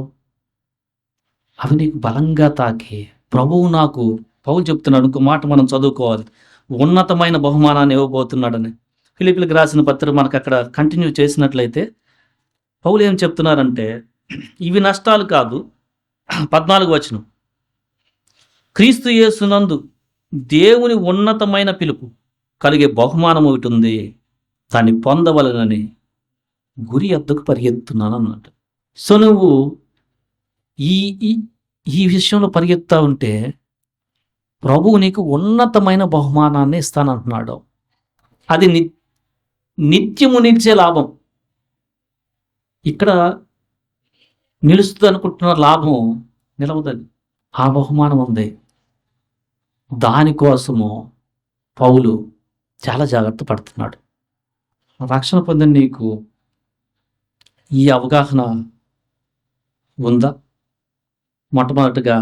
Speaker 1: అవి నీకు బలంగా తాకి ప్రభువు నాకు పౌలు చెప్తున్నాడు. ఇంకో మాట మనం చదువుకోవాలి. ఉన్నతమైన బహుమానాన్ని ఇవ్వబోతున్నాడని. ఫిలిప్పీలకు రాసిన పత్రిక మనకు అక్కడ కంటిన్యూ చేసినట్లయితే పౌలు ఏం చెప్తున్నారంటే ఇవి నష్టాలు కాదు. 14 వచనం, క్రీస్తు యేసునందు దేవుని ఉన్నతమైన పిలుపు కలిగే బహుమానం ఒకటి ఉంది, దాన్ని పొందవలనని గురి ఎద్దకు పరిగెత్తున్నాను అన్నట్టు. సో నువ్వు ఈ ఈ విషయంలో పరిగెత్తా ఉంటే ప్రభువు నీకు ఉన్నతమైన బహుమానాన్ని ఇస్తానంటున్నాడు. అది నిత్యము నిలిచే లాభం. ఇక్కడ నిలుస్తుంది అనుకుంటున్న లాభం నిలవదని ఆ బహుమానం ఉంది. దానికోసము పౌలు చాలా జాగ్రత్త పడుతున్నాడు. రక్షణ పొందిన నీకు ఈ అవగాహన ఉందా? మొట్టమొదటిగా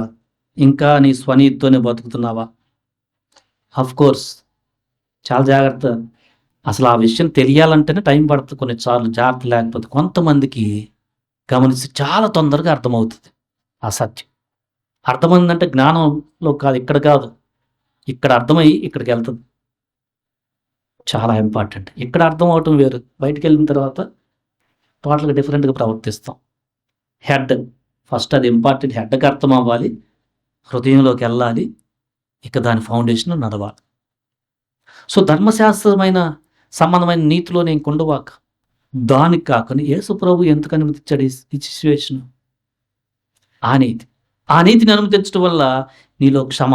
Speaker 1: ఇంకా నీ స్వనీతితోనే బతుకుతున్నావా? కోర్స్ చాలా జాగ్రత్త. అసలు ఆ విషయం తెలియాలంటేనే టైం పడుతుంది కొన్నిసార్లు. జాగ్రత్త లేకపోతే కొంతమందికి గమనిస్తే చాలా తొందరగా అర్థమవుతుంది ఆ సత్యం. అర్థమైందంటే జ్ఞానంలో కాదు, ఇక్కడ కాదు, ఇక్కడ అర్థమయ్యి ఇక్కడికి వెళ్తుంది. చాలా ఇంపార్టెంట్. ఇక్కడ అర్థం అవటం వేరు, బయటికి వెళ్ళిన తర్వాత టోటల్గా డిఫరెంట్గా ప్రవర్తిస్తాం. హెడ్ ఫస్ట్ అది ఇంపార్టెంట్. హెడ్కి అర్థం అవ్వాలి, హృదయంలోకి వెళ్ళాలి, ఇక దాని ఫౌండేషన్ నడవాలి. సో ధర్మశాస్త్రమైన సంబంధమైన నీతిలో నేను కొండవాక దానికి కాకుండా యేసు ప్రభు ఎందుకు అనుమతించాడు ఈ సిచ్యువేషన్? ఆ నీతిని అనుమతించడం వల్ల నీలో క్షమ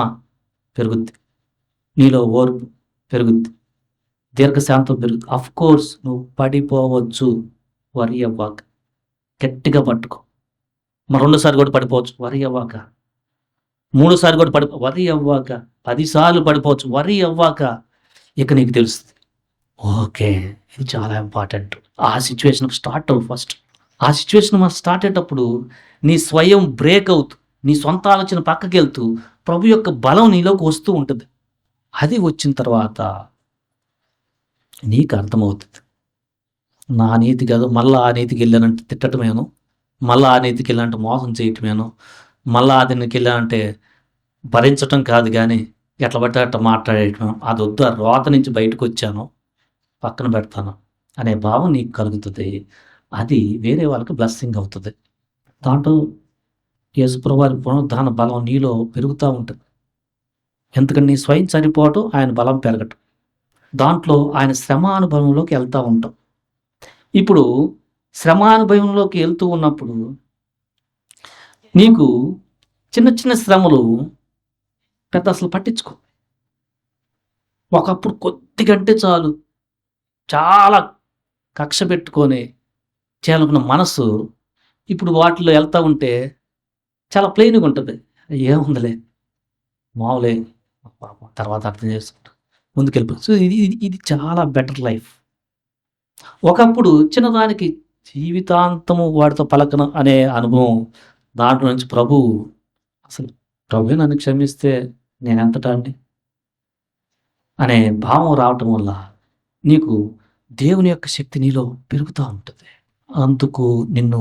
Speaker 1: పెరుగుద్ది, నీలో ఓర్పు పెరుగుద్ది, దీర్ఘశాంతం పెరుగుద్ది. కోర్స్ నువ్వు పడిపోవచ్చు, వరి అవ్వాక గట్టిగా పట్టుకో. మరి 2సారి కూడా పడిపోవచ్చు, వరి అవ్వాక. 3సారి కూడా వరి అవ్వాక. 10 సార్లు పడిపోవచ్చు, వరి అవ్వాక. ఇక నీకు తెలుస్తుంది, ఓకే ఇది చాలా ఇంపార్టెంట్. ఆ సిచ్యువేషన్కి స్టార్ట్ అవ్వు ఫస్ట్. ఆ సిచ్యువేషన్ మనం స్టార్ట్ అయ్యేటప్పుడు నీ స్వయం బ్రేక్ అవుతూ నీ సొంత ఆలోచన పక్కకి వెళ్తూ ప్రభు యొక్క బలం నీలోకి వస్తూ ఉంటుంది. అది వచ్చిన తర్వాత నీకు అర్థమవుతుంది. నా నీతి కాదు, మళ్ళీ ఆ నీతికి వెళ్ళానంటే తిట్టడమేను, మళ్ళీ ఆ నీతికి వెళ్ళానంటే మోసం చేయటమేను, మళ్ళీ ఆ దీనికి వెళ్ళానంటే భరించటం కాదు కానీ ఎట్లా పడితే అట్లా మాట్లాడేయటం, అది వద్దు, ఆ రోత నుంచి బయటకు వచ్చాను, పక్కన పెడతాను అనే భావం నీకు కలుగుతుంది. అది వేరే వాళ్ళకి బ్లెస్సింగ్ అవుతుంది. దాంట్లో యేసుప్రభు వారి పునరుద్ధాన బలం నీలో పెరుగుతూ ఉంటుంది. ఎందుకంటే నీ స్వయం చనిపోవటం, ఆయన బలం పెరగటం, దాంట్లో ఆయన శ్రమానుభవంలోకి వెళ్తూ ఉంటాం. ఇప్పుడు శ్రమానుభవంలోకి వెళ్తూ ఉన్నప్పుడు నీకు చిన్న చిన్న శ్రమలు పెద్ద అసలు పట్టించుకో. ఒకప్పుడు కొద్దిగంటే చాలు చాలా కక్ష పెట్టుకొని చేయాలనుకున్న మనసు ఇప్పుడు వాటిలో వెళ్తూ ఉంటే చాలా ప్లెయిన్గా ఉంటుంది. ఏముందిలే, మామూలే, తర్వాత అర్థం చేసుకుంటాం, ముందుకెళ్ళిపో. సో ఇది ఇది ఇది చాలా బెటర్ లైఫ్. ఒకప్పుడు చిన్నదానికి జీవితాంతము వాడితో పలకన అనే అనుభవం, దాంట్లో నుంచి ప్రభు అసలు ప్రభు నన్ను క్షమిస్తే నేనెంతటా అండి అనే భావం రావటం వల్ల నీకు దేవుని యొక్క శక్తి నీలో పెరుగుతూ ఉంటుంది. అందుకు నిన్ను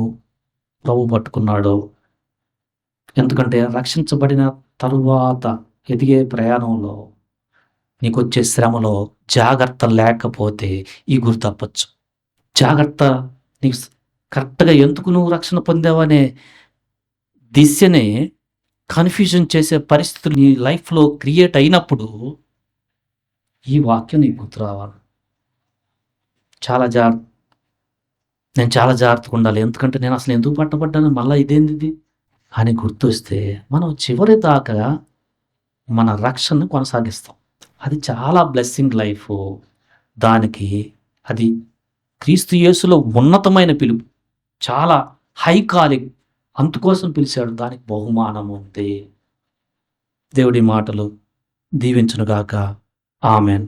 Speaker 1: ప్రభు పట్టుకున్నాడు. ఎందుకంటే రక్షించబడిన తరువాత ఎదిగే ప్రయాణంలో నీకొచ్చే శ్రమలో జాగ్రత్త లేకపోతే ఈ గురి తప్పచ్చు. జాగ్రత్త, నీకు కరెక్ట్గా ఎందుకు నువ్వు రక్షణ పొందావనే దిశనే కన్ఫ్యూజన్ చేసే పరిస్థితులు నీ లైఫ్లో క్రియేట్ అయినప్పుడు ఈ వాక్యం నీకు గుర్తు రావాలి. నేను చాలా జాగ్రత్తగా ఉండాలి, ఎందుకంటే నేను అసలు ఎందుకు పట్టబడ్డాను, మళ్ళీ ఇదేంది అని గుర్తొస్తే మనం చివరి దాకా మన రక్షణను కొనసాగిస్తాం. అది చాలా బ్లెస్సింగ్ లైఫ్. దానికి అది క్రీస్తు యేసులో ఉన్నతమైన పిలుపు, చాలా హై కాలింగ్, అందుకోసం పిలిచాడు, దానికి బహుమానం ఉంది. దేవుడి మాటలు దీవించునుగాక. ఆమెన్.